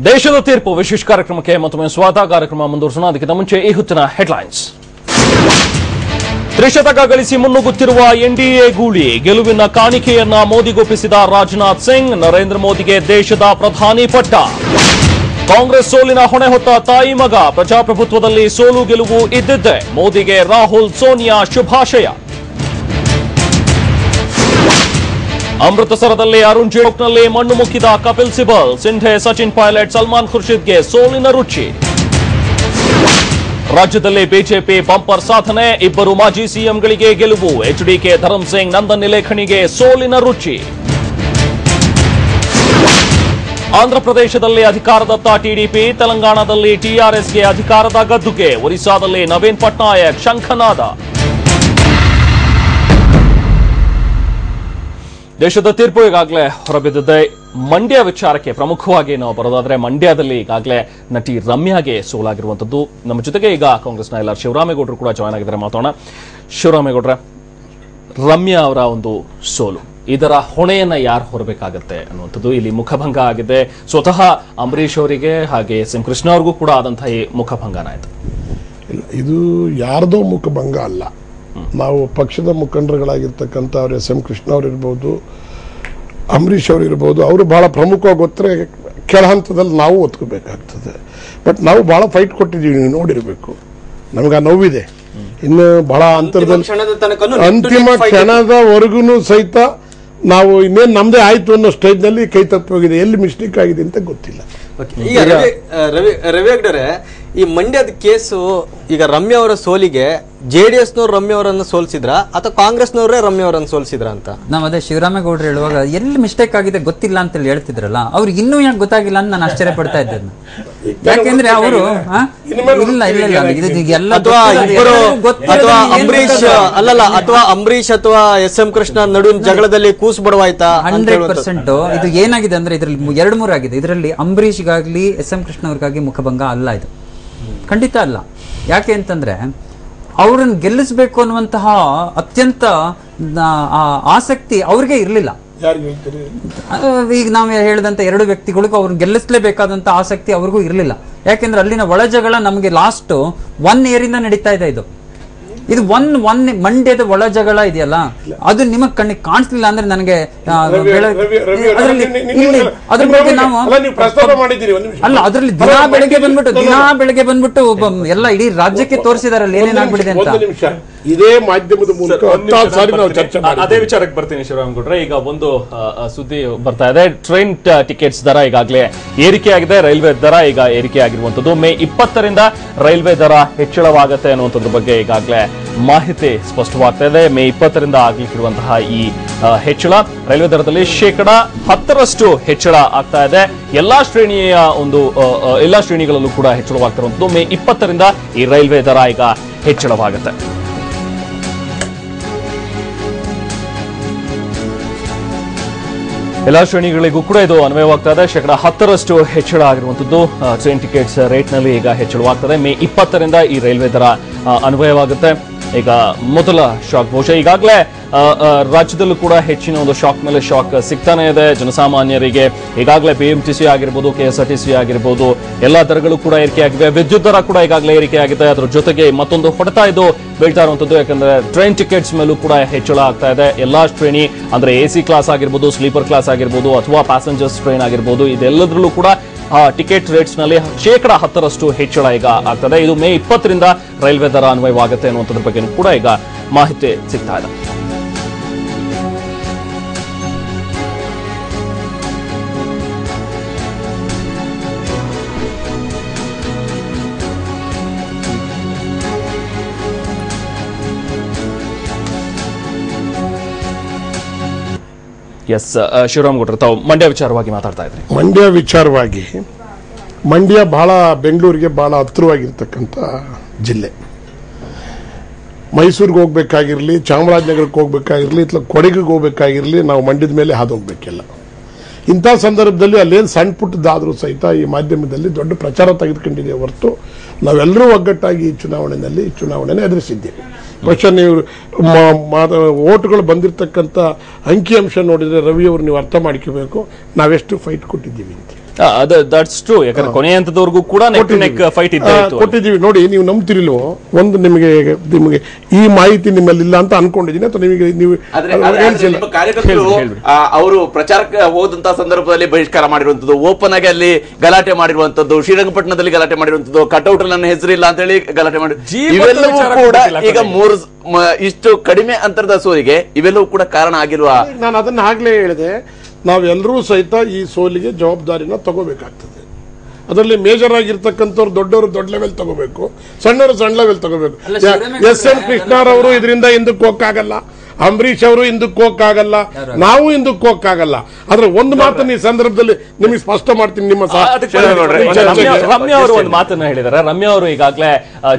ದೇಶದ ತೀರ್ಪು ವಿಶೇಷ ಕಾರ್ಯಕ್ರಮಕ್ಕೆ ಮತ್ತೊಮ್ಮೆ ಸ್ವಾಗತ. ಕಾರ್ಯಕ್ರಮ ಮುಂದುವರಿಸೋಣ. ಅದಕ್ಕಿಂತ ಮುಂಚೆ ಈ ಹೊತ್ತಿನ ಹೆಡ್ಲೈನ್ಸ್. ತ್ರಿಶತಕ ಗಳಿಸಿ ಮುನ್ನುಗ್ಗುತ್ತಿರುವ ಎನ್ಡಿಎ ಗೂಳಿ, ಗೆಲುವಿನ ಕಾಣಿಕೆಯನ್ನ ಮೋದಿಗೊಪ್ಪಿಸಿದ ರಾಜನಾಥ್ ಸಿಂಗ್. ನರೇಂದ್ರ ಮೋದಿಗೆ ದೇಶದ ಪ್ರಧಾನಿ ಪಟ್ಟ. ಕಾಂಗ್ರೆಸ್ ಸೋಲಿನ ಹೊಣೆ ಹೊತ್ತ ತಾಯಿ ಮಗ, ಪ್ರಜಾಪ್ರಭುತ್ವದಲ್ಲಿ ಸೋಲು ಗೆಲುವು ಇದ್ದಿದ್ದೆ. ಮೋದಿಗೆ ರಾಹುಲ್ ಸೋನಿಯಾ ಶುಭಾಶಯ. ಅಮೃತಸರದಲ್ಲಿ ಅರುಣ್ ಜೇಟ್ಲಿನಲ್ಲಿ ಮಣ್ಣು ಮುಕ್ಕಿದ ಕಪಿಲ್ ಸಿಬಲ್. ಸಿಂಧೆ, ಸಚಿನ್ ಪೈಲಟ್, ಸಲ್ಮಾನ್ ಖುರ್ಷಿದ್ಗೆ ಸೋಲಿನ ರುಚಿ. ರಾಜ್ಯದಲ್ಲಿ ಬಿಜೆಪಿ ಬಂಪರ್ ಸಾಧನೆ, ಇಬ್ಬರು ಮಾಜಿ ಸಿಎಂಗಳಿಗೆ ಗೆಲುವು. ಎಚ್ಡಿಕೆ, ಧರಮ್ ಸಿಂಗ್, ನಂದನ್ ನಿಲೇಖಣಿಗೆ ಸೋಲಿನ ರುಚಿ. ಆಂಧ್ರಪ್ರದೇಶದಲ್ಲಿ ಅಧಿಕಾರದತ್ತ ಟಿಡಿಪಿ, ತೆಲಂಗಾಣದಲ್ಲಿ ಟಿಆರ್ಎಸ್ಗೆ ಅಧಿಕಾರದ ಗದ್ದುಗೆ. ಒರಿಸ್ಸಾದಲ್ಲಿ ನವೀನ್ ಪಟ್ನಾಯಕ್ ಶಂಖನಾದ. ದೇಶದ ತೀರ್ಪು ಈಗಾಗಲೇ ಹೊರಬಿದ್ದಿದೆ. ಮಂಡ್ಯ ವಿಚಾರಕ್ಕೆ ಪ್ರಮುಖವಾಗಿ ನಾವು ಬರೋದಾದ್ರೆ, ಮಂಡ್ಯದಲ್ಲಿ ಈಗಾಗಲೇ ನಟಿ ರಮ್ಯಾಗೆ ಸೋಲಾಗಿರುವಂತದ್ದು. ನಮ್ಮ ಜೊತೆಗೆ ಈಗ ಕಾಂಗ್ರೆಸ್ನ ಎಲ್ಲರೂ ಶಿವರಾಮೇಗೌಡರು ಕೂಡ ಜಾಯ್ನ್ ಆಗಿದ್ದಾರೆ. ಮಾತಾಡೋಣ. ಶಿವರಾಮೇಗೌಡ್ರೆ, ರಮ್ಯಾ ಅವರ ಒಂದು ಸೋಲು, ಇದರ ಹೊಣೆಯನ್ನ ಯಾರು ಹೊರಬೇಕಾಗತ್ತೆ ಅನ್ನುವಂಥದ್ದು ಇಲ್ಲಿ ಮುಖಭಂಗ ಆಗಿದೆ. ಸ್ವತಃ ಅಂಬರೀಶ್ ಅವರಿಗೆ ಹಾಗೆ ಎಂ ಕೃಷ್ಣ ಅವ್ರಿಗೂ ಕೂಡ ಆದಂತಹ ಈ ಮುಖಭಂಗನ ಆಯ್ತು. ಇದು ಯಾರ್ದೋ ಮುಖಭಂಗ ಅಲ್ಲ. ನಾವು ಪಕ್ಷದ ಮುಖಂಡರುಗಳಾಗಿರ್ತಕ್ಕಂಥ ಅವ್ರು ಎಂ ಕೃಷ್ಣ ಅವ್ರು ಇರ್ಬೋದು, ಅಂಬರೀಶ್ ಅವರು ಇರ್ಬೋದು, ಅವರು ಬಹಳ ಪ್ರಮುಖವಾಗಿ ಗೊತ್ತರೆ ಕೆಳ ಹಂತದಲ್ಲಿ ನಾವು ಒತ್ಕೋಬೇಕಾಗ್ತದೆ. ಬಟ್ ನಾವು ಬಹಳ ಫೈಟ್ ಕೊಟ್ಟಿದ್ದೀವಿ, ನೀವು ನೋಡಿರ್ಬೇಕು. ನಮ್ಗೆ ಆ ನೋವಿದೆ. ಇನ್ನು ಬಹಳ ಅಂತರದಲ್ಲಿ ಅಂತಿಮ ಕ್ಷಣದವರೆಗೂ ಸಹಿತ ನಾವು ಇನ್ನೇನು ನಮ್ದೇ ಆಯ್ತು ಅನ್ನೋ ಸ್ಟೇಜ್ ನಲ್ಲಿ ಕೈ ತಪ್ಪಿ ಹೋಗಿದೆ. ಎಲ್ಲಿ ಮಿಸ್ಟೇಕ್ ಆಗಿದೆ ಅಂತ ಗೊತ್ತಿಲ್ಲ. ಈಗ ರವಿ ಹೆಗ್ಡೆ, ಈ ಮಂಡ್ಯದ ಕೇಸು ಈಗ ರಮ್ಯಾ ಅವರ ಸೋಲಿಗೆ ಜೆಡಿಎಸ್ನವ್ರು ರಮ್ಯಾ ಅವರನ್ನು ಸೋಲಿಸಿದ್ರ ಅಥವಾ ಕಾಂಗ್ರೆಸ್ನವರೇ ರಮ್ಯಾ ಅವರನ್ನು ಸೋಲಿಸಿದ್ರ ಅಂತ ನಾವ್ ಅದೇ ಶಿವರಾಮೇಗೌಡರು ಹೇಳುವಾಗ ಎಲ್ಲಿ ಮಿಸ್ಟೇಕ್ ಆಗಿದೆ ಗೊತ್ತಿಲ್ಲ ಅಂತ ಹೇಳಿ ಹೇಳ್ತಿದ್ರಲ್ಲ, ಅವ್ರಿಗೆ ಇನ್ನೂ ಯಾಕೆ ಗೊತ್ತಾಗಿಲ್ಲ ಅಂತ ನಾನು ಆಶ್ಚರ್ಯ ಪಡ್ತಾ ಇದ್ದೆ. ಯಾಕೆಂದ್ರೆ ಅವರು ಅಥವಾ ಅಂಬರೀಶ್ ಅಥವಾ ಎಸ್ ಎಂ ಕೃಷ್ಣ ನಡುವಿನ ಜಗಳದಲ್ಲಿ ಕೂಸು ಬಡವಾಯ್ತಾ? 100% ಇದು ಏನಾಗಿದೆ ಅಂದ್ರೆ ಇದ್ರಲ್ಲಿ 2-3 ಆಗಿದೆ. ಇದರಲ್ಲಿ ಅಂಬರೀಷ್ಗಾಗ್ಲಿ ಎಸ್ ಎಂ ಕೃಷ್ಣ ಅವ್ರಿಗಾಗಿ ಮುಖಭಂಗ ಅಲ್ಲ, ಇದು ಖಂಡಿತ ಅಲ್ಲ. ಯಾಕೆ ಅಂತಂದ್ರೆ ಅವ್ರನ್ನ ಗೆಲ್ಲಿಸಬೇಕು ಅನ್ನುವಂತಹ ಅತ್ಯಂತ ಆಸಕ್ತಿ ಅವ್ರಿಗೆ ಇರಲಿಲ್ಲ. ಈಗ ನಾವು ಹೇಳಿದಂತ 2 ವ್ಯಕ್ತಿಗಳಿಗೂ ಅವ್ರನ್ನ ಗೆಲ್ಲಿಸಲೇಬೇಕಾದಂತ ಆಸಕ್ತಿ ಅವ್ರಿಗೂ ಇರಲಿಲ್ಲ. ಯಾಕೆಂದ್ರೆ ಅಲ್ಲಿನ ಒಳಜಗಳ ನಮಗೆ ಲಾಸ್ಟ್ 1 ಇಯರಿಂದ ನಡೀತಾ ಇದೆ. ಇದು ಮಂಡ್ಯದ ಒಳಜಗಳ ಇದೆಯಲ್ಲ, ಅದು ನಿಮಗ್ ಕಣ್ಣಿಗೆ ಕಾಣಿಸ್ಲಿಲ್ಲ ಅಂದ್ರೆ ನನಗೆ ಅದ್ರ ಬಗ್ಗೆ ನಾವು ಅಲ್ಲ, ಅದ್ರಲ್ಲಿ ದಿನಾ ಬೆಳಗ್ಗೆ ಬಂದ್ಬಿಟ್ಟು ಎಲ್ಲ ಇಡೀ ರಾಜ್ಯಕ್ಕೆ ತೋರಿಸಿದಾರಲ್ಲ ಏನೇನಾಗ್ಬಿಟ್ಟಿದೆ ಅಂತ. ಇದೇ ಮಾಧ್ಯಮದ ಮೂಲಕ ಅದೇ ವಿಚಾರಕ್ಕೆ ಬರ್ತೀನಿ ಶಿವರಾಮೇಗೌಡ್ರೆ. ಈಗ ಒಂದು ಸುದ್ದಿ ಬರ್ತಾ ಇದೆ. ಟ್ರೈನ್ ಟಿಕೆಟ್ಸ್ ದರ ಈಗಾಗಲೇ ಏರಿಕೆ ಆಗಿದೆ. ರೈಲ್ವೆ ದರ ಈಗ ಏರಿಕೆ ಆಗಿರುವಂತದ್ದು. ಮೇ 20ರಿಂದ ರೈಲ್ವೆ ದರ ಹೆಚ್ಚಳವಾಗುತ್ತೆ ಅನ್ನುವಂಥದ್ರ ಬಗ್ಗೆ ಈಗಾಗಲೇ ಮಾಹಿತಿ ಸ್ಪಷ್ಟವಾಗ್ತಾ ಇದೆ. ಮೇ 20ರಿಂದ ಆಗಲಿಕ್ಕಿರುವಂತಹ ಈ ಹೆಚ್ಚಳ ರೈಲ್ವೆ ದರದಲ್ಲಿ 10% ಹೆಚ್ಚಳ ಆಗ್ತಾ ಇದೆ. ಎಲ್ಲಾ ಶ್ರೇಣಿಗಳಲ್ಲೂ ಕೂಡ ಹೆಚ್ಚಳವಾಗ್ತಿರುವಂತದ್ದು. ಮೇ 20ರಿಂದ ಈ ರೈಲ್ವೆ ದರ ಈಗ ಹೆಚ್ಚಳವಾಗುತ್ತೆ. ಎಲ್ಲಾ ಶ್ರೇಣಿಗಳಿಗೂ ಕೂಡ ಇದು ಅನ್ವಯವಾಗ್ತಾ ಇದೆ. 10% ಹೆಚ್ಚಳ ಆಗಿರುವಂತದ್ದು ಟ್ರೈನ್ ಟಿಕೆಟ್ಸ್ ರೇಟ್ನಲ್ಲಿ ಈಗ ಹೆಚ್ಚಳವಾಗ್ತದೆ. ಮೇ 20ರಿಂದ ಈ ರೈಲ್ವೆ ದರ ಅನ್ವಯವಾಗುತ್ತೆ. ಈಗ ಮೊದಲ ಶಾಕ್ ಬಹುಶಃ ಈಗಾಗಲೇ ರಾಜ್ಯದಲ್ಲೂ ಕೂಡ ಹೆಚ್ಚಿನ ಒಂದು ಶಾಕ್ ಮೇಲೆ ಶಾಕ್ ಸಿಗ್ತಾನೆ ಇದೆ ಜನಸಾಮಾನ್ಯರಿಗೆ. ಈಗಾಗಲೇ ಬಿಎಂಟಿಸಿ ಆಗಿರ್ಬೋದು, ಕೆಎಸ್ಆರ್ಟಿಸಿ ಆಗಿರ್ಬೋದು, ಎಲ್ಲಾ ದರಗಳು ಕೂಡ ಏರಿಕೆಯಾಗಿವೆ. ವಿದ್ಯುತ್ ದರ ಕೂಡ ಈಗಾಗಲೇ ಏರಿಕೆಯಾಗಿದೆ. ಅದರ ಜೊತೆಗೆ ಮತ್ತೊಂದು ಹೊಡೆತ ಇದು ಬೀಳ್ತಾ ಇರುವಂತದ್ದು. ಯಾಕಂದ್ರೆ ಟ್ರೈನ್ ಟಿಕೆಟ್ಸ್ ಮೇಲೂ ಕೂಡ ಹೆಚ್ಚಳ ಆಗ್ತಾ ಇದೆ. ಎಲ್ಲಾ ಶ್ರೇಣಿ ಅಂದ್ರೆ ಎಸಿ ಕ್ಲಾಸ್ ಆಗಿರ್ಬೋದು, ಸ್ಲೀಪರ್ ಕ್ಲಾಸ್ ಆಗಿರ್ಬೋದು, ಅಥವಾ ಪ್ಯಾಸೆಂಜರ್ಸ್ ಟ್ರೈನ್ ಆಗಿರ್ಬೋದು, ಇದೆಲ್ಲದರಲ್ಲೂ ಕೂಡ ಟಿಕೆಟ್ ರೇಟ್ಸ್ ನಲ್ಲಿ 10% ಹೆಚ್ಚಳ ಈಗ ಆಗ್ತದೆ. ಇದು ಮೇ 20ರಿಂದ ರೈಲ್ವೆ ದರ ಅನ್ವಯವಾಗುತ್ತೆ ಅನ್ನುವಂಥದ್ರ ಬಗ್ಗೆ ಕೂಡ ಈಗ ಮಾಹಿತಿ ಸಿಗ್ತಾ ಇದೆ. ಎಸ್ ಶಿವರಾಮೇಗೌಡರು, ತಾವು ಮಂಡ್ಯ ವಿಚಾರವಾಗಿ ಮಾತಾಡ್ತಾ ಇದ್ರಿ. ಮಂಡ್ಯ ಬಹಳ ಬೆಂಗಳೂರಿಗೆ ಬಹಳ ಹತ್ತಿರವಾಗಿರ್ತಕ್ಕಂಥ ಜಿಲ್ಲೆ. ಮೈಸೂರಿಗೆ ಹೋಗ್ಬೇಕಾಗಿರ್ಲಿ, ಚಾಮರಾಜನಗರಕ್ಕೆ ಹೋಗ್ಬೇಕಾಗಿರ್ಲಿ, ಅಥವಾ ಕೊಡಗಿಗೆ ಹೋಗ್ಬೇಕಾಗಿರ್ಲಿ, ನಾವು ಮಂಡ್ಯದ ಮೇಲೆ ಹಾದು ಹೋಗ್ಬೇಕಿಲ್ಲ. ಇಂಥ ಸಂದರ್ಭದಲ್ಲಿ ಅಲ್ಲೇನು ಸಣ್ಣ ಪುಟ್ಟದಾದರೂ ಸಹಿತ ಈ ಮಾಧ್ಯಮದಲ್ಲಿ ದೊಡ್ಡ ಪ್ರಚಾರ ತೆಗೆದುಕೊಂಡಿದೆ ಹೊರತು ನಾವೆಲ್ಲರೂ ಒಗ್ಗಟ್ಟಾಗಿ ಈ ಚುನಾವಣೆನೇ ಎದುರಿಸಿದ್ದೇವೆ. ಬಹುಶಃ ನೀವು ಓಟ್ಗಳು ಬಂದಿರತಕ್ಕಂಥ ಅಂಕಿಅಂಶ ನೋಡಿದರೆ ರವಿಯವರು ನೀವು ಅರ್ಥ ಮಾಡ್ಕೋಬೇಕು ನಾವೆಷ್ಟು ಫೈಟ್ ಕೊಟ್ಟಿದ್ದೀವಿ ಅಂತ. That's true. ಯಾಕಂದ್ರೆ ಕೊನೆಯ ಹಂತದವರೆಗೂ ಕೂಡ ನೆಕ್ ನೆಕ್ ಫೈಟ್ ಇದ್ದೇ ಇತ್ತು. ಕೊಟ್ಟಿದ್ದೀವಿ ನೋಡಿ. ನೀವು ನಂಬ್ತಿರಿಲ್ವೋ, ಒಂದು ನಿಮಗೆ ಈ ಮಾಹಿತಿ ನಿಮ್ಮಲ್ಲಿ ಇಲ್ಲ ಅಂತ ಅನ್ಕೊಂಡಿದ್ದೀನಿ ಅಥವಾ ನಿಮಗೆ ನೀವು ಕಾರ್ಯಕರ್ತರು ಅವರು ಪ್ರಚಾರಕ್ಕೆ ಹೋದಂತಹ ಸಂದರ್ಭದಲ್ಲಿ ಬಹಿಷ್ಕಾರ ಮಾಡಿರುವಂತದ್ದು, ಓಪನ್ ಆಗಿ ಅಲ್ಲಿ ಗಲಾಟೆ ಮಾಡಿರುವಂತದ್ದು, ಶ್ರೀರಂಗಪಟ್ಟಣದಲ್ಲಿ ಗಲಾಟೆ ಮಾಡಿರುವಂತದ್ದು, ಕಟ್ಔಟ್ ನನ್ನ ಹೆಸರಿಲ್ಲ ಅಂತ ಹೇಳಿ ಗಲಾಟೆ ಮಾಡಿ, ಇವೆಲ್ಲವೂ ಕೂಡ ಈಗ ಇಷ್ಟು ಕಡಿಮೆ ಅಂತರದ ಸೋಲಿಗೆ ಇವೆಲ್ಲವೂ ಕೂಡ ಕಾರಣ ಆಗಿರುವ. ನಾನು ಅದನ್ನ ಆಗ್ಲೇ ಹೇಳಿದೆ, ನಾವೆಲ್ಲರೂ ಸಹಿತ ಈ ಸೋಲಿಗೆ ಜವಾಬ್ದಾರಿನ ತಗೋಬೇಕಾಗ್ತದೆ. ಅದರಲ್ಲಿ ಮೇಜರ್ ಆಗಿರ್ತಕ್ಕಂಥವ್ರು ದೊಡ್ಡವರು ದೊಡ್ಡ ಲೆವೆಲ್ ತಗೋಬೇಕು, ಸಣ್ಣವರು ಸಣ್ಣ ಲೆವೆಲ್ ತಗೋಬೇಕು. ಎಸ್.ಎಂ. ಕೃಷ್ಣರವರು ಇದರಿಂದ ಹಿಂದಕ್ಕೆ ಹೋಗಕ್ಕಾಗಲ್ಲ, ಅಂಬರೀಷ್ ಅವರು ಹಿಂದಕ್ಕೆ ಹೋಗಕ್ಕಾಗಲ್ಲ, ನಾವು ಹಿಂದಕ್ಕೆ ಹೋಗಕ್ಕಾಗಲ್ಲ. ಆದ್ರೆ ಒಂದು ಮಾತನ್ನು ಈ ಸಂದರ್ಭದಲ್ಲಿ ನಿಮಗೆ ಸ್ಪಷ್ಟ ಮಾಡ್ತೀನಿ. ನಿಮ್ಮ ರಮ್ಯಾ ಅವರು ಒಂದು ಮಾತನ್ನ ಹೇಳಿದ್ದಾರೆ. ರಮ್ಯಾ ಅವರು ಈಗಾಗಲೇ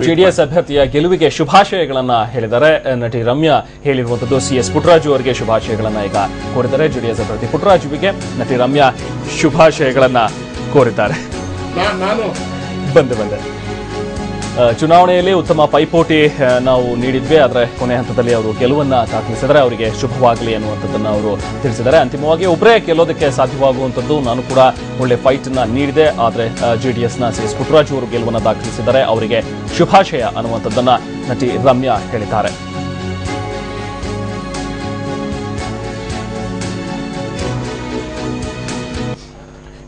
ಜೆಡಿಎಸ್ ಅಭ್ಯರ್ಥಿಯ ಗೆಲುವಿಗೆ ಶುಭಾಶಯಗಳನ್ನ ಹೇಳಿದ್ದಾರೆ. ನಟಿ ರಮ್ಯಾ ಹೇಳಿರುವಂತದ್ದು CS ಪುಟ್ಟರಾಜು ಅವರಿಗೆ ಶುಭಾಶಯಗಳನ್ನ ಈಗ ಕೋರಿದ್ದಾರೆ. ಜೆಡಿಎಸ್ ಅಭ್ಯರ್ಥಿ ಪುಟ್ಟರಾಜುವಿಗೆ ನಟಿ ರಮ್ಯಾ ಶುಭಾಶಯಗಳನ್ನ ಕೋರಿದ್ದಾರೆ. ಬಂದೆ ಚುನಾವಣೆಯಲ್ಲಿ ಉತ್ತಮ ಪೈಪೋಟಿ ನಾವು ನೀಡಿದ್ವಿ, ಆದರೆ ಕೊನೆ ಹಂತದಲ್ಲಿ ಅವರು ಗೆಲುವನ್ನ ದಾಖಲಿಸಿದರೆ ಅವರಿಗೆ ಶುಭವಾಗಲಿ ಅನ್ನುವಂಥದ್ದನ್ನು ಅವರು ತಿಳಿಸಿದ್ದಾರೆ. ಅಂತಿಮವಾಗಿ ಒಬ್ಬರೇ ಗೆಲ್ಲೋದಕ್ಕೆ ಸಾಧ್ಯವಾಗುವಂಥದ್ದು, ನಾನು ಕೂಡ ಒಳ್ಳೆ ಫೈಟ್ ಅನ್ನ ನೀಡಿದೆ, ಆದರೆ JDSನ CS ಪುಟ್ಟರಾಜು ಅವರು ಗೆಲುವನ್ನ ದಾಖಲಿಸಿದರೆ ಅವರಿಗೆ ಶುಭಾಶಯ ಅನ್ನುವಂಥದ್ದನ್ನ ನಟಿ ರಮ್ಯಾ ಹೇಳಿದ್ದಾರೆ.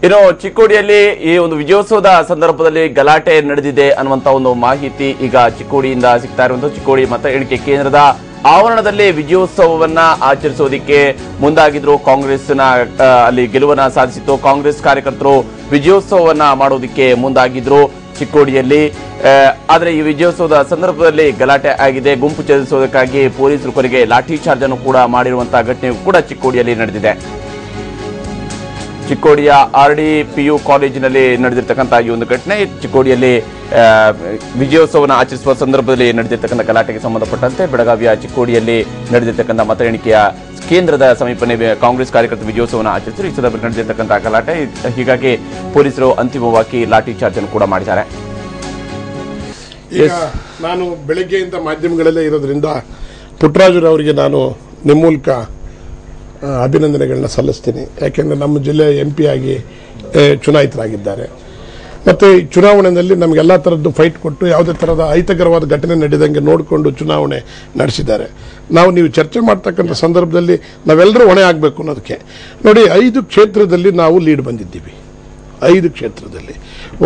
ಇನ್ನು ಚಿಕ್ಕೋಡಿಯಲ್ಲಿ ಈ ಒಂದು ವಿಜಯೋತ್ಸವದ ಸಂದರ್ಭದಲ್ಲಿ ಗಲಾಟೆ ನಡೆದಿದೆ ಅನ್ನುವಂತ ಒಂದು ಮಾಹಿತಿ ಈಗ ಚಿಕ್ಕೋಡಿಯಿಂದ ಸಿಗ್ತಾ ಇರುವಂತಹ. ಚಿಕ್ಕೋಡಿ ಮತ ಎಣಿಕೆ ಕೇಂದ್ರದ ಆವರಣದಲ್ಲಿ ವಿಜಯೋತ್ಸವವನ್ನ ಆಚರಿಸೋದಿಕ್ಕೆ ಮುಂದಾಗಿದ್ರು. ಕಾಂಗ್ರೆಸ್ನ ಅಲ್ಲಿ ಗೆಲುವನ್ನ ಸಾಧಿಸಿತ್ತು. ಕಾಂಗ್ರೆಸ್ ಕಾರ್ಯಕರ್ತರು ವಿಜಯೋತ್ಸವವನ್ನ ಮಾಡೋದಿಕ್ಕೆ ಮುಂದಾಗಿದ್ರು ಚಿಕ್ಕೋಡಿಯಲ್ಲಿ. ಆದರೆ ಈ ವಿಜಯೋತ್ಸವದ ಸಂದರ್ಭದಲ್ಲಿ ಗಲಾಟೆ ಆಗಿದೆ. ಗುಂಪು ಚಲಿಸುವುದಕ್ಕಾಗಿ ಪೊಲೀಸರು ಕೊನೆಗೆ ಲಾಠಿ ಚಾರ್ಜ್ ಅನ್ನು ಕೂಡ ಮಾಡಿರುವಂತಹ ಘಟನೆ ಕೂಡ ಚಿಕ್ಕೋಡಿಯಲ್ಲಿ ನಡೆದಿದೆ. ಚಿಕ್ಕೋಡಿಯ RDPU ಕಾಲೇಜಿನಲ್ಲಿ ನಡೆದಿರ್ತಕ್ಕಂಥ ಈ ಒಂದು ಘಟನೆ. ಚಿಕ್ಕೋಡಿಯಲ್ಲಿ ವಿಜಯೋತ್ಸವವನ್ನು ಆಚರಿಸುವ ಸಂದರ್ಭದಲ್ಲಿ ನಡೆದಿರ್ತಕ್ಕಂಥ ಗಲಾಟೆಗೆ ಸಂಬಂಧಪಟ್ಟಂತೆ ಬೆಳಗಾವಿಯ ಚಿಕ್ಕೋಡಿಯಲ್ಲಿ ನಡೆದಿರ್ತಕ್ಕಂಥ ಮತ ಎಣಿಕೆಯ ಕೇಂದ್ರದ ಸಮೀಪನೇ ಕಾಂಗ್ರೆಸ್ ಕಾರ್ಯಕರ್ತರು ವಿಜಯೋತ್ಸವವನ್ನು ಆಚರಿಸಿದರು. ಈ ಸಂದರ್ಭದಲ್ಲಿ ನಡೆದಿರ್ತಕ್ಕಂಥ ಗಲಾಟೆ, ಹೀಗಾಗಿ ಪೊಲೀಸರು ಅಂತಿಮವಾಗಿ ಲಾಠಿ ಚಾರ್ಜ್ ಅನ್ನು ಕೂಡ ಮಾಡಿದ್ದಾರೆ. ಈಗ ನಾನು ಬೆಳಗ್ಗೆಯಿಂದ ಮಾಧ್ಯಮಗಳಲ್ಲೇ ಇರೋದ್ರಿಂದ ಪುಟ್ಟರಾಜುರವರಿಗೆ ನಾನು ನಿಮ್ಮ ಮೂಲಕ ಅಭಿನಂದನೆಗಳನ್ನ ಸಲ್ಲಿಸ್ತೀನಿ. ಯಾಕೆಂದರೆ ನಮ್ಮ ಜಿಲ್ಲೆಯ MP ಆಗಿ ಚುನಾಯಿತರಾಗಿದ್ದಾರೆ. ಮತ್ತು ಈ ಚುನಾವಣೆಯಲ್ಲಿ ನಮಗೆಲ್ಲ ಥರದ್ದು ಫೈಟ್ ಕೊಟ್ಟು ಯಾವುದೇ ಥರದ ಅಹಿತಕರವಾದ ಘಟನೆ ನಡೆದಂಗೆ ನೋಡಿಕೊಂಡು ಚುನಾವಣೆ ನಡೆಸಿದ್ದಾರೆ. ನೀವು ಚರ್ಚೆ ಮಾಡ್ತಕ್ಕಂಥ ಸಂದರ್ಭದಲ್ಲಿ ನಾವೆಲ್ಲರೂ ಹೊಣೆ ಆಗಬೇಕು ಅನ್ನೋದಕ್ಕೆ. ನೋಡಿ, 5 ಕ್ಷೇತ್ರದಲ್ಲಿ ನಾವು ಲೀಡ್ ಬಂದಿದ್ದೀವಿ. 5 ಕ್ಷೇತ್ರದಲ್ಲಿ,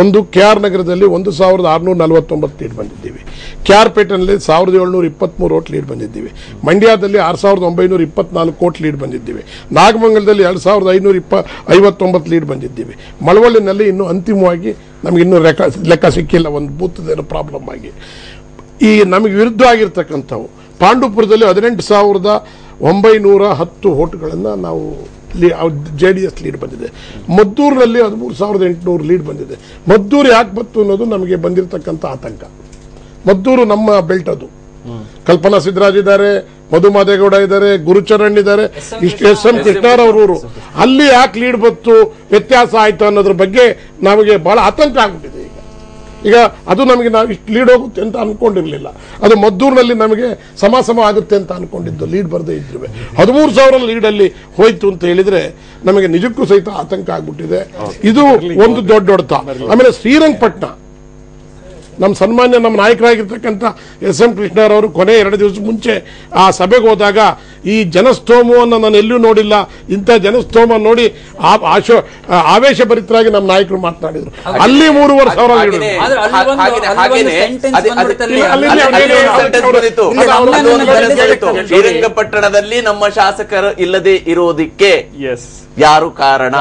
ಒಂದು KR ನಗರದಲ್ಲಿ 1649 ಲೀಡ್ ಬಂದಿದ್ದೀವಿ. KR ಪೇಟೆನಲ್ಲಿ 1723 ಓಟ್ ಲೀಡ್ ಬಂದಿದ್ದೀವಿ. ಮಂಡ್ಯದಲ್ಲಿ 6924 ಓಟ್ ಲೀಡ್ ಬಂದಿದ್ದೀವಿ. ನಾಗಮಂಗಲದಲ್ಲಿ 2559 ಲೀಡ್ ಬಂದಿದ್ದೀವಿ. ಮಳವಳ್ಳಿನಲ್ಲಿ ಇನ್ನೂ ಅಂತಿಮವಾಗಿ ನಮಗಿನ್ನೂ ಲೆಕ್ಕ ಸಿಕ್ಕಿಲ್ಲ, ಒಂದು ಬೂತ್ದೇನೋ ಪ್ರಾಬ್ಲಮ್ ಆಗಿ. ಈ ನಮಗೆ ವಿರುದ್ಧ ಆಗಿರ್ತಕ್ಕಂಥವು ಪಾಂಡುಪುರದಲ್ಲಿ 18,910 ಓಟ್ಗಳನ್ನು ನಾವು JDS ಲೀಡ್ ಬಂದಿದೆ. ಮದ್ದೂರಿನಲ್ಲಿ 13,800 ಲೀಡ್ ಬಂದಿದೆ. ಮದ್ದೂರು ಯಾಕೆ ಬಂತು ಅನ್ನೋದು ನಮಗೆ ಬಂದಿರತಕ್ಕಂಥ ಆತಂಕ. ಮದ್ದೂರು ನಮ್ಮ ಬೆಲ್ಟ್, ಅದು ಕಲ್ಪನಾ ಸಿದ್ದರಾಜ್ ಇದ್ದಾರೆ, ಮಧುಮಾದೇಗೌಡ ಇದ್ದಾರೆ, ಗುರುಚರಣ್ ಇದ್ದಾರೆ, ಇಷ್ಟು SM ಕೃಷ್ಣರವರು. ಅಲ್ಲಿ ಯಾಕೆ ಲೀಡ್ ಬಂತು, ವ್ಯತ್ಯಾಸ ಆಯ್ತು ಅನ್ನೋದ್ರ ಬಗ್ಗೆ ನಮಗೆ ಬಹಳ ಆತಂಕ ಆಗ್ಬಿಟ್ಟಿದೆ. ಈಗ ಅದು ನಮಗೆ ನಾವು ಇಷ್ಟು ಲೀಡ್ ಹೋಗುತ್ತೆ ಅಂತ ಅನ್ಕೊಂಡಿರ್ಲಿಲ್ಲ. ಅದು ಮದ್ದೂರಿನಲ್ಲಿ ನಮಗೆ ಸಮ ಆಗುತ್ತೆ ಅಂತ ಅನ್ಕೊಂಡಿದ್ದು, ಲೀಡ್ ಬರದೇ ಇದ್ರು 13,000 ಲೀಡಲ್ಲಿ ಹೋಯ್ತು ಅಂತ ಹೇಳಿದ್ರೆ ನಮಗೆ ನಿಜಕ್ಕೂ ಸಹಿತ ಆತಂಕ ಆಗ್ಬಿಟ್ಟಿದೆ. ಇದು ಒಂದು ದೊಡ್ಡ ಹೊಡೆತ. ಆಮೇಲೆ ಶ್ರೀರಂಗಪಟ್ಟಣ, ನಮ್ಮ ಸನ್ಮಾನ್ಯ ನಮ್ಮ ನಾಯಕರಾಗಿರ್ತಕ್ಕಂಥ SM ಕೃಷ್ಣರವರು ಕೊನೆ 2 ದಿವಸ ಮುಂಚೆ ಆ ಸಭೆಗೆ ಹೋದಾಗ ಈ ಜನಸ್ತೋಮವನ್ನು ನಾನು ಎಲ್ಲೂ ನೋಡಿಲ್ಲ, ಇಂಥ ಜನಸ್ತೋಮ ನೋಡಿ ಆವೇಶ ಭರಿತರಾಗಿ ನಮ್ಮ ನಾಯಕರು ಮಾತನಾಡಿದ್ರು. ಅಲ್ಲಿ 3,500 ಶ್ರೀರಂಗಪಟ್ಟಣದಲ್ಲಿ ನಮ್ಮ ಶಾಸಕರು ಇಲ್ಲದೆ ಇರೋದಿಕ್ಕೆ ಯಾರು ಕಾರಣ,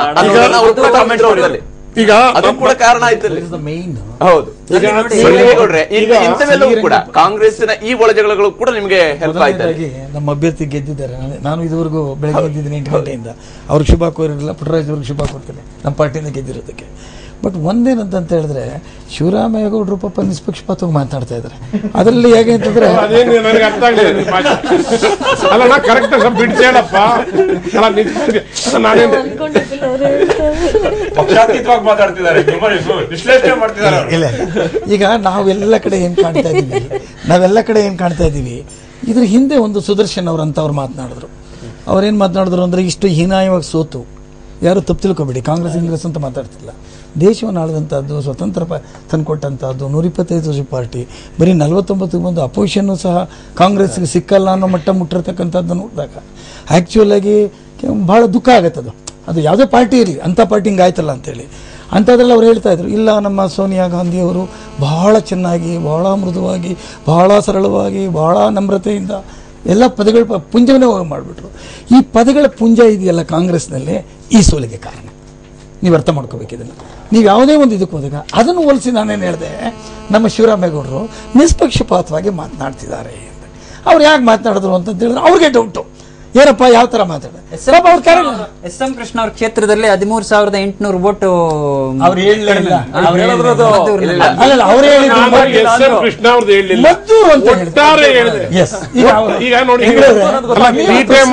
ಈಗ ಅದು ಕೂಡ ಕಾರಣ ಆಯ್ತು. ಹೌದು, ಈಗ ಇಂಥವೆಲ್ಲವೂ ಕೂಡ ಕಾಂಗ್ರೆಸ್ನ ಈ ಒಳಜಗಳಗಳು ಕೂಡ ನಿಮಗೆ ಹೆಲ್ಪ್ ಆಯ್ತು. ನಮ್ಮ ಅಭ್ಯರ್ಥಿ ಗೆದ್ದಿದ್ದಾರೆ. ನಾನು ಇದುವರೆಗೂ ಬೆಳಗ್ಗೆ ಗೆದ್ದಿದ್ದೀನಿ 8 ಗಂಟೆಯಿಂದ. ಅವ್ರಿಗೆ ಶುಭ ಕೋರಿರಲಿಲ್ಲ, ಪುಟ್ಟರಾಜ್ ಅವ್ರಿಗೆ ಶುಭ ಕೋರ್ತೇನೆ ನಮ್ಮ ಪಾರ್ಟಿಯಿಂದ ಗೆದ್ದಿರೋದಕ್ಕೆ. ಬಟ್ ಒಂದೇನಂತ ಹೇಳಿದ್ರೆ, ಶಿವರಾಮೇಗೌಡರು ಪಾಪ ನಿಷ್ಪಕ್ಷಪಾತವಾಗಿ ಮಾತನಾಡ್ತಾ ಇದ್ದಾರೆ. ಅದರಲ್ಲಿ ಹೇಗೆ ಅಂತಂದ್ರೆ ನನಗೆ ಅರ್ಥ ಆಗಲಿಲ್ಲ. ಇಲ್ಲ, ಈಗ ನಾವೆಲ್ಲ ಕಡೆ ಏನ್ ಕಾಣ್ತಾ ಇದ್ದೀವಿ, ಇದ್ರ ಹಿಂದೆ ಒಂದು ಸುದರ್ಶನ್ ಅವರಂತ ಅವ್ರು ಮಾತನಾಡಿದ್ರು. ಅವ್ರೇನ್ ಮಾತನಾಡಿದ್ರು ಅಂದ್ರೆ, ಇಷ್ಟು ಹೀನಾಯವಾಗಿ ಸೋತು ಯಾರು ತಪ್ಪು ತಿಳ್ಕೊಬೇಡಿ, ಕಾಂಗ್ರೆಸ್ ಅಂತ ಮಾತಾಡ್ತಿಲ್ಲ. ದೇಶವನ್ನು ಆಳಿದಂಥದ್ದು, ಸ್ವತಂತ್ರ ತಂದುಕೊಟ್ಟಂಥದ್ದು, 125 ವರ್ಷ ಪಾರ್ಟಿ, ಬರೀ 49 ಬಂದು ಅಪೋಸಿಷನ್ನು ಸಹ ಕಾಂಗ್ರೆಸ್ಗೆ ಸಿಕ್ಕಲ್ಲ ಅನ್ನೋ ಮಟ್ಟ ಮುಟ್ಟಿರ್ತಕ್ಕಂಥದ್ದು ನೋಡಿದಾಗ ಆ್ಯಕ್ಚುಲ್ ಆಗಿ ಭಾಳ ದುಃಖ ಆಗುತ್ತದು. ಅದು ಯಾವುದೇ ಪಾರ್ಟಿ ಇರಲಿ, ಅಂಥ ಪಾರ್ಟಿ ಹಿಂಗೆ ಆಯ್ತಲ್ಲ ಅಂತೇಳಿ. ಅಂಥದ್ರಲ್ಲಿ ಅವ್ರು ಹೇಳ್ತಾ ಇದ್ರು, ಇಲ್ಲ ನಮ್ಮ ಸೋನಿಯಾ ಗಾಂಧಿಯವರು ಬಹಳ ಚೆನ್ನಾಗಿ, ಬಹಳ ಮೃದುವಾಗಿ, ಬಹಳ ಸರಳವಾಗಿ, ಬಹಳ ನಮ್ರತೆಯಿಂದ ಎಲ್ಲ ಪದಗಳ ಪುಂಜವನ್ನೇ ಮಾಡಿಬಿಟ್ರು. ಈ ಪದಗಳ ಪುಂಜ ಇದೆಯಲ್ಲ ಕಾಂಗ್ರೆಸ್ನಲ್ಲಿ, ಈ ಸೋಲಿಗೆ ಕಾರಣ. ನೀವು ಅರ್ಥ ಮಾಡ್ಕೋಬೇಕು ಇದನ್ನು. ನೀವು ಯಾವುದೇ ಒಂದು ಇದಕ್ಕೆ ಹೋದಾಗ ಅದನ್ನು ಹೋಲಿಸಿ ನಾನೇನು ಹೇಳಿದೆ, ನಮ್ಮ ಶಿವರಾಮೇಗೌಡರು ನಿಷ್ಪಕ್ಷಪಾತವಾಗಿ ಮಾತನಾಡ್ತಿದ್ದಾರೆ ಅಂತ. ಅವ್ರು ಯಾಕೆ ಮಾತನಾಡಿದ್ರು ಅಂತ ಹೇಳಿದ್ರೆ ಅವ್ರಿಗೆ ಡೌಟು, ಏನಪ್ಪ ಯಾವ ತರ ಮಾತಾಡ. ಎಸ್ ಎಂ ಕೃಷ್ಣ ಅವ್ರ ಕ್ಷೇತ್ರದಲ್ಲಿ 13,800 ವೋಟ್ ಅವ್ರು ಹೇಳಿಲ್ಲ.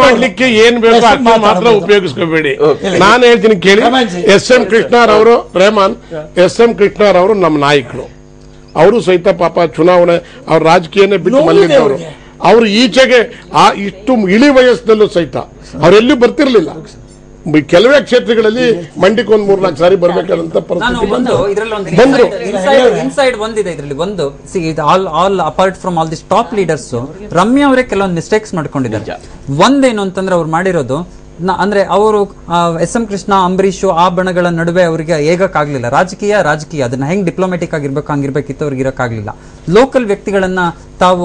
ಮಾಡ್ಲಿಕ್ಕೆ ಏನ್ ಬೇಕೋ ಅದನ್ನ ಮಾತ್ರ ಉಪಯೋಗಿಸ್ಕೋಬೇಡಿ. ನಾನು ಹೇಳ್ತೀನಿ ಕೇಳಿ, ಎಸ್ ಎಂ ಕೃಷ್ಣರವರು ರೆಹಮಾನ್, ಎಸ್ ಎಂ ಕೃಷ್ಣರವರು ನಮ್ಮ ನಾಯಕರು. ಅವರು ಸಹಿತ ಪಾಪ ಚುನಾವಣೆ ಅವ್ರ ರಾಜಕೀಯನೇ ಬಿಟ್ಟು ಮಲಗಿದ್ದವರು. ಅವರು ಈಚೆಗೆ ಆ ಇಷ್ಟು ಇಳಿ ವಯಸ್ಸಿನಲ್ಲೂ ಸಹಿತ ಅವರೆಲ್ಲೂ ಬರ್ತಿರ್ಲಿಲ್ಲ. ಕೆಲವೇ ಕ್ಷೇತ್ರಗಳಲ್ಲಿ ಮಂಡಿಗೆ 3-4 ಸಾರಿ ಬರ್ಬೇಕಾದಂತ ಪರಿಸ್ಥಿತಿ ಬಂದ್ರು. ಇನ್ಸೈಡ್ ಒಂದಿದೆ ಇದರಲ್ಲಿ. ಒಂದು all apart from all this top leaders, Ramya ಅವರೇ ಕೆಲವೊಂದು ಮಿಸ್ಟೇಕ್ಸ್ ಮಾಡ್ಕೊಂಡಿದ್ದಾರೆ. ಒಂದೇನು ಅಂತಂದ್ರೆ ಅವ್ರು ಮಾಡಿರೋದು, ಅಂದ್ರೆ ಅವರು ಎಸ್ ಎಂ ಕೃಷ್ಣ, ಅಂಬರೀಶ್ ಆ ಬಣಗಳ ನಡುವೆ ಅವರಿಗೆ ಏಗಕ್ಕಾಗ್ಲಿಲ್ಲ. ರಾಜಕೀಯ ಅದನ್ನ ಹೆಂಗ್ ಡಿಪ್ಲೊಮ್ಯಾಟಿಕ್ ಆಗಿರ್ಬೇಕು ಹಂಗಿರ್ಬೇಕಿತ್ತು, ಅವ್ರಿಗೆ ಇರಕ್ಕಾಗ್ಲಿಲ್ಲ. ಲೋಕಲ್ ವ್ಯಕ್ತಿಗಳನ್ನ ತಾವು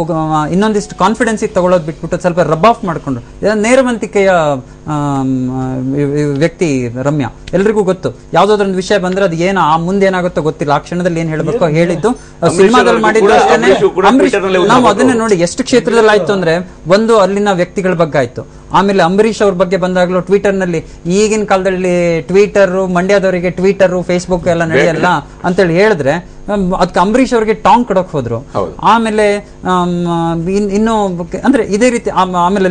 ಇನ್ನೊಂದಿಷ್ಟು ಕಾನ್ಫಿಡೆನ್ಸ್ ತಗೊಳ್ಳೋದು ಬಿಟ್ಬಿಟ್ಟು ಸ್ವಲ್ಪ ರಬ್ ಆಫ್ ಮಾಡ್ಕೊಂಡ್ರು. ನೇರವಂತಿಕೆಯ ವ್ಯಕ್ತಿ ರಮ್ಯಾ, ಎಲ್ರಿಗೂ ಗೊತ್ತು. ಯಾವ್ದಾದ್ರೊಂದು ವಿಷಯ ಬಂದ್ರೆ ಅದು ಏನು ಆ ಮುಂದೆ ಏನಾಗುತ್ತೋ ಗೊತ್ತಿಲ್ಲ, ಆ ಕ್ಷಣದಲ್ಲಿ ಏನ್ ಹೇಳ್ಬೇಕು ಹೇಳಿದ್ದು. ಸಿನಿಮಾದಲ್ಲಿ ಮಾಡಿದ್ದು ಅಷ್ಟೇನೆ. ಅಂಬರೀಶ್ ನಾವು ಅದನ್ನೇ ನೋಡಿ ಎಷ್ಟು ಕ್ಷೇತ್ರದಲ್ಲಿ ಆಯ್ತು ಅಂದ್ರೆ, ಒಂದು ಅಲ್ಲಿನ ವ್ಯಕ್ತಿಗಳ ಬಗ್ಗೆ ಆಯ್ತು, ಆಮೇಲೆ ಅಂಬರೀಶ್ ಅವ್ರ ಬಗ್ಗೆ ಬಂದಾಗ್ಲೂ ಟ್ವಿಟರ್ ನಲ್ಲಿ, ಈಗಿನ ಕಾಲದಲ್ಲಿ ಟ್ವಿಟರ್ ಮಂಡ್ಯದವರಿಗೆ ಟ್ವಿಟರ್ ಫೇಸ್ಬುಕ್ ಎಲ್ಲ ನಡೆಯಲ್ಲ ಅಂತೇಳಿ ಹೇಳಿದ್ರೆ ಅದಕ್ಕೆ ಅಂಬರೀಶ್ ಅವ್ರಿಗೆ ಟಾಂಗ್ ಕೊಡಕ್ ಹೋದ್ರು. ಆಮೇಲೆ ಇನ್ನು ಅಂದ್ರೆ ಇದೇ ರೀತಿ ಆಮೇಲೆ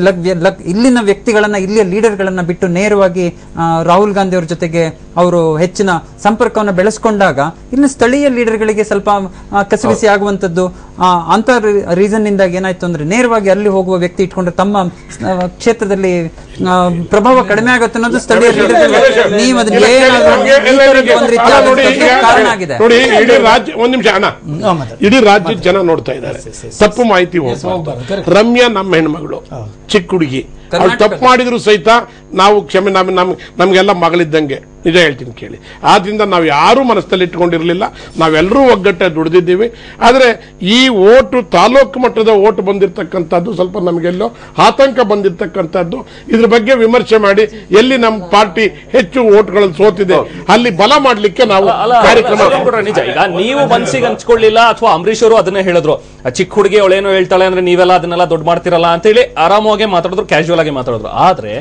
ಇಲ್ಲಿನ ವ್ಯಕ್ತಿಗಳನ್ನ, ಇಲ್ಲಿಯ ಲೀಡರ್ಗಳನ್ನ ಬಿಟ್ಟು ನೇರವಾಗಿ ರಾಹುಲ್ ಗಾಂಧಿ ಅವ್ರ ಜೊತೆಗೆ ಅವರು ಹೆಚ್ಚಿನ ಸಂಪರ್ಕವನ್ನು ಬೆಳೆಸ್ಕೊಂಡಾಗ ಇನ್ನು ಸ್ಥಳೀಯ ಲೀಡರ್ಗಳಿಗೆ ಸ್ವಲ್ಪ ಕಸಿವಿಸಿ ಆಗುವಂತದ್ದು. ಅಂತ ರೀಸನ್ ಇಂದಾಗಿ ಏನಾಯ್ತು ಅಂದ್ರೆ, ನೇರವಾಗಿ ಅಲ್ಲಿ ಹೋಗುವ ವ್ಯಕ್ತಿ ಇಟ್ಕೊಂಡ್ರೆ ತಮ್ಮ ಕ್ಷೇತ್ರದಲ್ಲಿ ಪ್ರಭಾವ ಕಡಿಮೆ ಆಗುತ್ತೆ ಅನ್ನೋದು ಸ್ಥಳೀಯ ಲೀಡರ್. ನೀವು ಅದನ್ನ ಕಾರಣ ಆಗಿದೆ. ಒಂದ್ ನಿಮಿಷ ಅಣ್ಣ, ಇಡೀ ರಾಜ್ಯದ ಜನ ನೋಡ್ತಾ ಇದ್ದಾರೆ. ತಪ್ಪು ಮಾಹಿತಿ ರಮ್ಯಾ ನಮ್ಮ ಹೆಣ್ಮಗಳು, ಚಿಕ್ಕ ಹುಡುಗಿ. ಅವ್ರು ತಪ್ಪು ಮಾಡಿದ್ರು ಸಹಿತ ನಾವು ಕ್ಷಮೆ, ನಮ್ಗೆಲ್ಲ ಮಗಳಿದ್ದಂಗೆ. ನಿಜ ಹೇಳ್ತೀನಿ ಕೇಳಿ. ಆದ್ರಿಂದ ನಾವು ಯಾರೂ ಮನಸ್ಸಲ್ಲಿ ಇಟ್ಕೊಂಡಿರ್ಲಿಲ್ಲ, ನಾವೆಲ್ಲರೂ ಒಗ್ಗಟ್ಟೆ ದುಡಿದಿದ್ದೀವಿ. ಆದ್ರೆ ಈ ಓಟು, ತಾಲೂಕು ಮಟ್ಟದ ಓಟ್ ಬಂದಿರತಕ್ಕಂಥದ್ದು ಸ್ವಲ್ಪ ನಮಗೆಲ್ಲೋ ಆತಂಕ ಬಂದಿರತಕ್ಕಂಥದ್ದು. ಇದ್ರ ಬಗ್ಗೆ ವಿಮರ್ಶೆ ಮಾಡಿ ಎಲ್ಲಿ ನಮ್ಮ ಪಾರ್ಟಿ ಹೆಚ್ಚು ಓಟ್ಗಳಲ್ಲಿ ಸೋತಿದೆ ಅಲ್ಲಿ ಬಲ ಮಾಡ್ಲಿಕ್ಕೆ ನಾವು ಕಾರ್ಯಕ್ರಮ. ನಿಜ, ಈಗ ನೀವು ಮನಸ್ಸಿಗೆ ಹಂಚ್ಕೊಳ್ಳಿಲ್ಲ ಅಥವಾ ಅಂಬರೀಶ್ ಅವರು ಅದನ್ನೇ ಹೇಳಿದ್ರು, ಚಿಕ್ಕ ಹುಡುಗಿ ಅವಳೇನೋ ಹೇಳ್ತಾಳೆ ಅಂದ್ರೆ ನೀವೆಲ್ಲ ಅದನ್ನೆಲ್ಲ ದೊಡ್ಡ ಮಾಡ್ತಿರಲ್ಲ ಅಂತೇಳಿ ಆರಾಮವಾಗಿ ಮಾತಾಡಿದ್ರು, ಕ್ಯಾಶುವಲ್ ಆಗಿ ಮಾತಾಡಿದ್ರು. ಆದ್ರೆ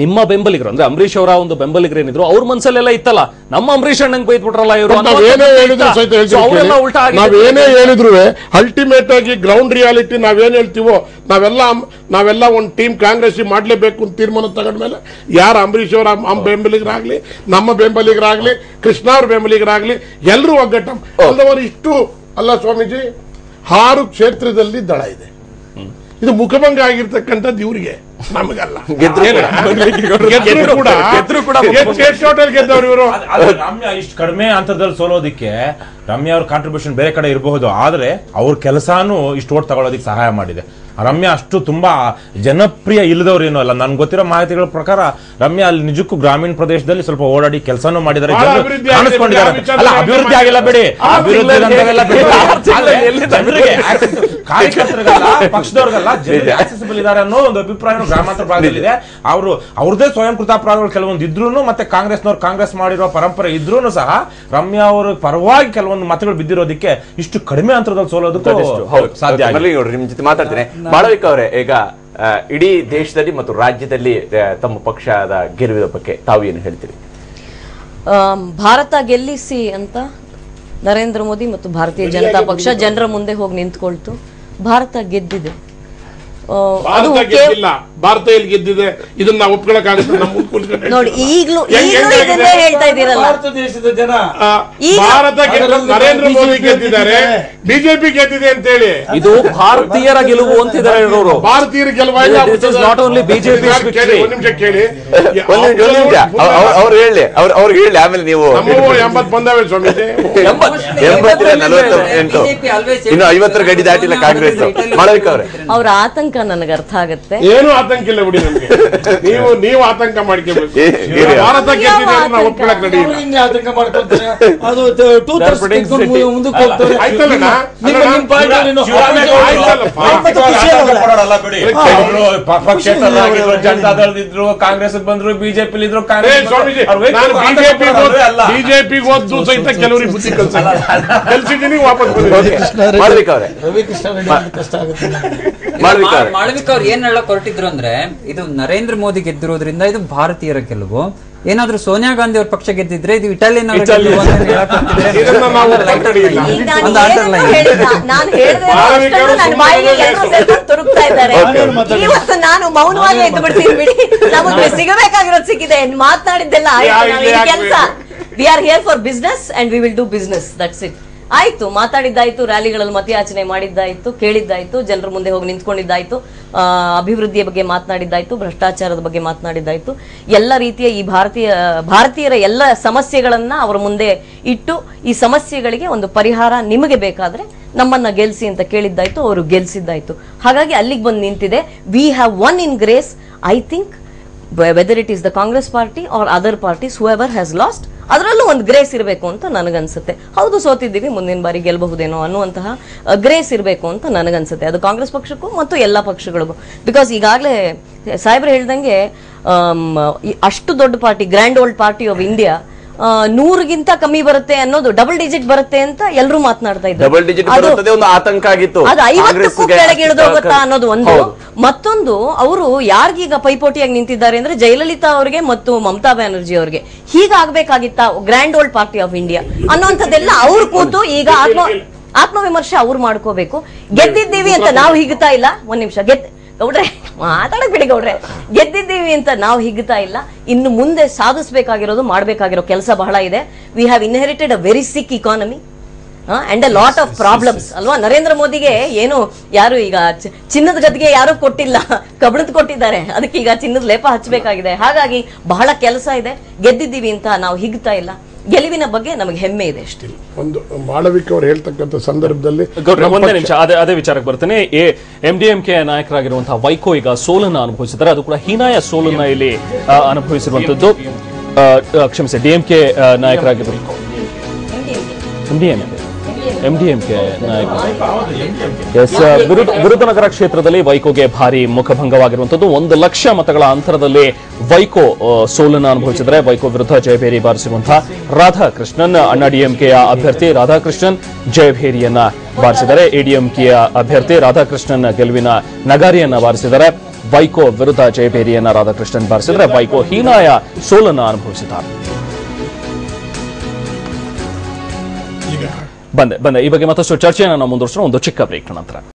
ನಿಮ್ಮ ಬೆಂಬಲಿಗರು ಅಂದ್ರೆ ಅಂಬರೀಶ್ ಅವರ ಒಂದು ಬೆಂಬಲಿಗರು ಏನಿದ್ರು ಅವ್ರ ಮನಸ್ಸಲ್ಲೆಲ್ಲ ಇತ್ತಲ್ಲ, ನಮ್ಮ ಅಂಬರೀಶ್ ಅಣ್ಣಂಗೆ ಬೈತ್ ಬಿಟ್ರಲ್ಲ ಇವರು. ನಾವೇನೇ ಹೇಳಿದ್ರು ಅಲ್ಟಿಮೇಟ್ ಆಗಿ ಗ್ರೌಂಡ್ ರಿಯಾಲಿಟಿ ನಾವೇನ್ ಹೇಳ್ತೀವೋ ನಾವೆಲ್ಲ ಒಂದು ಟೀಮ್ ಕಾಂಗ್ರೆಸ್ ಮಾಡ್ಲೇಬೇಕು ಅಂತ ತೀರ್ಮಾನ ತಗೊಂಡ್ಮೇಲೆ ಯಾರು ಅಂಬರೀಶ್ ಅವರ ಬೆಂಬಲಿಗರಾಗ್ಲಿ, ನಮ್ಮ ಬೆಂಬಲಿಗರಾಗ್ಲಿ, ಕೃಷ್ಣ ಅವ್ರ ಬೆಂಬಲಿಗರಾಗ್ಲಿ ಎಲ್ಲರೂ ಒಗ್ಗಟ್ಟ ಅಲ್ಲವರು. ಇಷ್ಟು ಅಲ್ಲ ಸ್ವಾಮೀಜಿ, 6 ಕ್ಷೇತ್ರದಲ್ಲಿ ದಳ ಇದೆ. ಇದು ಮುಖಭಂಗ ಆಗಿರ್ತಕ್ಕಂಥದ್ದು ಇವ್ರಿಗೆ, ನಮಗಲ್ಲ. ರಮ್ಯಾ ಇಷ್ಟು ಕಡಿಮೆ ಅಂತರದಲ್ಲಿ ಸೋಲೋದಿಕ್ಕೆ ರಮ್ಯಾ ಅವ್ರ ಕಾಂಟ್ರಿಬ್ಯೂಷನ್ ಬೇರೆ ಕಡೆ ಇರಬಹುದು, ಆದ್ರೆ ಅವ್ರ ಕೆಲಸಾನು ಇಷ್ಟು ಓಟ್ ತಗೊಳ್ಳೋದಿಕ್ಕೆ ಸಹಾಯ ಮಾಡಿದೆ. ರಮ್ಯಾ ಅಷ್ಟು ತುಂಬಾ ಜನಪ್ರಿಯ ಇಲ್ಲದವ್ರು ಏನೂ ಅಲ್ಲ. ನನ್ಗೆ ಗೊತ್ತಿರೋ ಮಾಹಿತಿಗಳ ಪ್ರಕಾರ ರಮ್ಯಾ ಅಲ್ಲಿ ನಿಜಕ್ಕೂ ಗ್ರಾಮೀಣ ಪ್ರದೇಶದಲ್ಲಿ ಸ್ವಲ್ಪ ಓಡಾಡಿ ಕೆಲಸನೂ ಮಾಡಿದ್ದಾರೆ, ಕಾಣಿಸ್ಕೊಂಡಿದ್ದಾರೆ. ಅಲ್ಲ, ಅಭಿವೃದ್ಧಿ ಆಗಿಲ್ಲ ಬಿಡಿ, ಅಭಿವೃದ್ಧಿ ಜನರಿಗೆ ಕಾರ್ಯಕರ್ತರಿಗಲ್ಲ, ಪಕ್ಷದವ್ರಿಗಲ್ಲ, ಜನರಿಗೆ ಆಕ್ಸೆಸಿಬಲ್ ಇದ್ದಾರೆ ಅನ್ನೋ ಒಂದು ಅಭಿಪ್ರಾಯ ಗ್ರಾಮಾಂತರ ಭಾಗದಲ್ಲಿದೆ. ಅವ್ರದೇ ಸ್ವಯಂ ಕೃತಾಪರಾಧಗಳು ಕೆಲವೊಂದು ಇದ್ರೂ, ಮತ್ತೆ ಕಾಂಗ್ರೆಸ್ ಮಾಡಿರೋ ಪರಂಪರೆ ಇದ್ರೂ ಸಹ ರಮ್ಯಾ ಅವರು ಪರವಾಗಿ ಕೆಲವೊಂದು ಮತಗಳು ಬಿದ್ದಿರೋದಕ್ಕೆ ಇಷ್ಟು ಕಡಿಮೆ ಅಂತರದಲ್ಲಿ ಸೋಲೋದಕ್ಕೂ ಸಾಧ್ಯ. ನಿಮ್ ಜೊತೆ ಮಾತಾಡ್ತೀನಿ. ಬಾಳವಿಕ ಅವರೇ, ಈಗ ಇಡೀ ದೇಶದಲ್ಲಿ ಮತ್ತು ರಾಜ್ಯದಲ್ಲಿ ತಮ್ಮ ಪಕ್ಷದ ಗೆಲುವಿನ ಬಗ್ಗೆ ತಾವು ಏನು ಹೇಳ್ತೀರಿ? ಭಾರತ ಗೆಲ್ಲಿಸಿ ಅಂತ ನರೇಂದ್ರ ಮೋದಿ ಮತ್ತು ಭಾರತೀಯ ಜನತಾ ಪಕ್ಷ ಜನರ ಮುಂದೆ ಹೋಗಿ ನಿಂತ್ಕೊಳ್ತು. ಭಾರತ ಗೆದ್ದಿದೆ. ಅದು ಭಾರತ ಗೆದ್ದಿಲ್ಲ, ಭಾರತ ಎಲ್ಲಿ ಗೆದ್ದಿದೆ ಇದನ್ನ ನಾವು ಒಪ್ಕೊಳಕ್ಕಾಗುತ್ತೆ? ನೋಡಿ ಈಗ್ಲೂ ಇದನ್ನೇ ಹೇಳ್ತಾ ಇದ್ದೀರಲ್ಲ. ಭಾರತ ದೇಶದ ಜನ ಭಾರತ ನರೇಂದ್ರ ಮೋದಿ ಗೆದ್ದಿದ್ದಾರೆ, ಬಿಜೆಪಿ ಗೆದ್ದಿದೆ ಅಂತ ಹೇಳಿ ಇದು ಭಾರತೀಯರ ಗೆಲುವು ಅಂತಿದ್ದಾರೆ ಇವರು. ಭಾರತೀಯರ ಗೆಲುವಾಗಿ ನಾಟ್ ಓನ್ಲಿ ಬಿಜೆಪಿ. ಒಂದ್ ನಿಮಿಷ ಕೇಳಿ, ಅವ್ರು ಹೇಳಿ, ಅವ್ರಿಗೆ ಹೇಳಿ, ಆಮೇಲೆ ನೀವು 80 ಬಂದಾವೆ ಸ್ವಾಮೀಜಿ. 48 ಇನ್ನು 50 ಗಡಿ ದಾಟಿಲ್ಲ ಕಾಂಗ್ರೆಸ್. ಮಾಳವಿಕಾ ಅವರೇ, ಅವ್ರ ಆತಂಕ ನನಗೆ ಅರ್ಥ ಆಗುತ್ತೆ. ಏನು ಆತಂಕ ಇಲ್ಲ ಬಿಡಿ ನಮ್ಗೆ. ನೀವು ಆತಂಕ ಮಾಡ್ಕೋಬೇಕು. ಭಾರತ ಗೆದ್ದಿದೆ ನಾವು ಒಪ್ಕೊಳಕ್ ರೆಡಿ ಇಲ್ಲ. ಹಿಂಗೆ ಆತಂಕ ಮಾಡ್ಕೊಳ್ತಾರೆ. ಅದು 2 ಮುಂದಕ್ಕೆ ಹೋಗ್ತಾರೆ. ಆಯ್ತಲ್ಲ ಜನತಾದಳದಿದ್ರು, ಕಾಂಗ್ರೆಸ್ ಬಂದ್ರು, ಬಿಜೆಪಿ ಇದ್ರು, ಬಿಜೆಪಿ ಓದ್ದು ಸಹಿತ ಕೆಲವರಿಗೆ ಬುದ್ಧಿ ಕಲ್ಸಿದ್ದೀನಿ, ವಾಪಸ್ ಮಾಳವಿಕಾ ಅವರೇ, ರವಿಕೃಷ್ಣ ರೆಡ್ಡಿ ಕಷ್ಟ ಆಗುತ್ತೆ. ಮಾಳವಿಕಾ ಅವ್ರು ಏನ್ ಹೇಳಕ್ ಹೊರಟಿದ್ರು ಅಂದ್ರೆ, ಇದು ನರೇಂದ್ರ ಮೋದಿ ಗೆದ್ದಿರೋದ್ರಿಂದ ಇದು ಭಾರತೀಯರ ಗೆಲುವು. ಏನಾದ್ರೂ ಸೋನಿಯಾ ಗಾಂಧಿ ಅವ್ರ ಪಕ್ಷ ಗೆದ್ದಿದ್ರೆ ಇದು ಇಟಾಲಿಯನ್ ಅವರ ಗೆಲುವು ಅಂತ ಹೇಳಕ್ ಹೊರಟಿದ್ರೆ ನಾನು ತುರುಕ್ತಾ ಇದ್ದಾರೆ. ಇವತ್ತು ನಾನು ಮೌನವಾಗಿ ಎದ್ದು ಬಿಡ್ತೀನಿ ಬಿಡಿ. ನಮಗೆ ಸಿಗಬೇಕಾಗಿರೋದು ಸಿಕ್ಕಿದೆ, ಮಾತನಾಡಿದ್ದೆಲ್ಲ ಕೆಲಸ. We are here for business and we will do business, that's it. ಆಯ್ತು, ಮಾತಾಡಿದ್ದಾಯ್ತು, ರ್ಯಾಲಿಗಳಲ್ಲಿ ಮತಯಾಚನೆ ಮಾಡಿದ್ದಾಯ್ತು, ಕೇಳಿದ್ದಾಯ್ತು, ಜನರ ಮುಂದೆ ಹೋಗಿ ನಿಂತ್ಕೊಂಡಿದ್ದಾಯ್ತು, ಅಭಿವೃದ್ಧಿಯ ಬಗ್ಗೆ ಮಾತನಾಡಿದ್ದಾಯ್ತು, ಭ್ರಷ್ಟಾಚಾರದ ಬಗ್ಗೆ ಮಾತನಾಡಿದ್ದಾಯ್ತು. ಎಲ್ಲ ರೀತಿಯ ಈ ಭಾರತೀಯರ ಎಲ್ಲ ಸಮಸ್ಯೆಗಳನ್ನ ಅವರ ಮುಂದೆ ಇಟ್ಟು, ಈ ಸಮಸ್ಯೆಗಳಿಗೆ ಒಂದು ಪರಿಹಾರ ನಿಮಗೆ ಬೇಕಾದ್ರೆ ನಮ್ಮನ್ನ ಗೆಲ್ಸಿ ಅಂತ ಕೇಳಿದ್ದಾಯ್ತು, ಅವರು ಗೆಲ್ಸಿದ್ದಾಯ್ತು. ಹಾಗಾಗಿ ಅಲ್ಲಿಗೆ ಬಂದು ನಿಂತಿದೆ. We have one in grace. I think whether it is the Congress party or other parties who ever has lost, ಅದರಲ್ಲೂ ಒಂದು ಗ್ರೇಸ್ ಇರಬೇಕು ಅಂತ ನನಗನ್ಸುತ್ತೆ. ಹೌದು, ಸೋತಿದ್ದೀವಿ, ಮುಂದಿನ ಬಾರಿ ಗೆಲ್ಲಬಹುದೇನೋ ಅನ್ನುವಂತಹ ಗ್ರೇಸ್ ಇರಬೇಕು ಅಂತ ನನಗನ್ಸುತ್ತೆ. ಅದು ಕಾಂಗ್ರೆಸ್ ಪಕ್ಷಕ್ಕೂ ಮತ್ತು ಎಲ್ಲ ಪಕ್ಷಗಳಿಗೂ. ಬಿಕಾಸ್ ಈಗಾಗಲೇ ಸಾಹೇಬ್ರು ಹೇಳ್ದಂಗೆ ಅಷ್ಟು ದೊಡ್ಡ party, grand old party of India 100ಗಿಂತ ಕಮ್ಮಿ ಬರುತ್ತೆ ಅನ್ನೋದು, ಡಬಲ್ ಡಿಜಿಟ್ ಬರುತ್ತೆ ಅಂತ ಎಲ್ಲರೂ ಮಾತನಾಡ್ತಾ ಇದ್ದಾರೆ. ಡಬಲ್ ಡಿಜಿಟ್ ಬರುತ್ತದೆ ಒಂದು ಆತಂಕ ಆಗಿತ್ತು. ಅದು 50ಕ್ಕೂ ಕೆಳಗೆ ಇಳಿದೋಗುತ್ತಾ ಅನ್ನೋದು ಒಂದು. ಮತ್ತೊಂದು, ಅವರು ಯಾರಿಗೀಗ ಪೈಪೋಟಿಯಾಗಿ ನಿಂತಿದ್ದಾರೆ ಅಂದ್ರೆ ಜಯಲಲಿತಾ ಅವರಿಗೆ ಮತ್ತು ಮಮತಾ ಬ್ಯಾನರ್ಜಿ ಅವರಿಗೆ. ಹೀಗಾಗಬೇಕಾಗಿತ್ತಾ grand old party of India ಅನ್ನೋಂಥದ್ದೆಲ್ಲ ಅವ್ರು ಕೂತು ಈಗ ಆತ್ಮವಿಮರ್ಶೆ ಅವ್ರು ಮಾಡ್ಕೋಬೇಕು. ಗೆದ್ದಿದ್ದೀವಿ ಅಂತ ನಾವು ಹಿಗ್ತಾ ಇಲ್ಲ. ಒಂದ್ ನಿಮಿಷ, ಗೌಡ್ರೆ ಮಾತಾಡಕ್ ಬಿಡಿ ಗೌಡ್ರೆ. ಗೆದ್ದಿದ್ದೀವಿ ಅಂತ ನಾವು ಹಿಗ್ತಾ ಇಲ್ಲ. ಇನ್ನು ಮುಂದೆ ಸಾಧಿಸಬೇಕಾಗಿರೋದು, ಮಾಡಬೇಕಾಗಿರೋ ಕೆಲಸ ಬಹಳ ಇದೆ. We have inherited a very sick economy and a lot of problems ಅಲ್ವಾ. ನರೇಂದ್ರ ಮೋದಿಗೆ ಏನು ಯಾರು ಈಗ ಚಿನ್ನದ ಗದ್ದಿಗೆ ಯಾರು ಕೊಟ್ಟಿಲ್ಲ, ಕಬ್ಬಣದ ಕೊಟ್ಟಿದ್ದಾರೆ. ಅದಕ್ಕೆ ಈಗ ಚಿನ್ನದ ಲೇಪ ಹಚ್ಚಬೇಕಾಗಿದೆ. ಹಾಗಾಗಿ ಬಹಳ ಕೆಲಸ ಇದೆ. ಗೆದ್ದಿದ್ದೀವಿ ಅಂತ ನಾವು ಹಿಗ್ತಾ ಇಲ್ಲ. ಗೆಲುವಿನ ಬಗ್ಗೆ ನಮಗೆ ಹೆಮ್ಮೆ ಇದೆ ಅಷ್ಟೇ. ಒಂದು ಮಾಳವಿಕಾ ಅವರು ಹೇಳ್ತಕ್ಕಂಥ ಸಂದರ್ಭದಲ್ಲಿ ಒಂದೇ ನಿಮಿಷ ಅದೇ ವಿಚಾರಕ್ಕೆ ಬರ್ತೇನೆ. ಎಂಡಿಎಂಕೆ ನಾಯಕರಾಗಿರುವಂತಹ ವೈಕೋ ಈಗ ಸೋಲನ್ನ ಅನುಭವಿಸಿದ್ದಾರೆ. ಅದು ಕೂಡ ಹೀನಾಯ ಸೋಲನ್ನ ಇಲ್ಲಿ ಅನುಭವಿಸಿರುವಂತದ್ದು. ಕ್ಷಮಿಸಿ, ಡಿಎಂಕೆ ನಾಯಕರಾಗಿರುವ ಎಂಡಿಎಂಕೆ ನಾಯಕ ವಿರುಧನಗರ ಕ್ಷೇತ್ರದಲ್ಲಿ ವೈಕೋಗೆ ಭಾರಿ ಮುಖಭಂಗವಾಗಿರುವಂತದ್ದು. 1 ಲಕ್ಷ ಮತಗಳ ಅಂತರದಲ್ಲಿ ವೈಕೋ ಸೋಲನ್ನು ಅನುಭವಿಸಿದರೆ ವೈಕೋ ವಿರುದ್ಧ ಜಯಭೇರಿ ಬಾರಿಸಿರುವಂತಹ ರಾಧಾಕೃಷ್ಣನ್, ಅಣ್ಣಾ ಡಿಎಂಕೆಯ ಅಭ್ಯರ್ಥಿ ರಾಧಾಕೃಷ್ಣನ್ ಜಯಭೇರಿಯನ್ನ ಬಾರಿಸಿದ್ದಾರೆ. ಎಡಿಎಂಕೆಯ ಅಭ್ಯರ್ಥಿ ರಾಧಾಕೃಷ್ಣನ್ ಗೆಲುವಿನ ನಗಾರಿಯನ್ನ ಬಾರಿಸಿದ್ದಾರೆ. ವೈಕೋ ವಿರುದ್ಧ ಜಯಭೇರಿಯನ್ನ ರಾಧಾಕೃಷ್ಣನ್ ಬಾರಿಸಿದರೆ ವೈಕೋ ಹೀನಾಯ ಸೋಲನ್ನು ಅನುಭವಿಸಿದ್ದಾರೆ. ಬಂದೆ ಈ ಬಗ್ಗೆ ಮತ್ತಷ್ಟು ಚರ್ಚೆಯನ್ನು ನಾವು ಮುಂದುವರಿಸೋಣ ಒಂದು ಚಿಕ್ಕ ಬ್ರೇಕ್ ನಂತರ.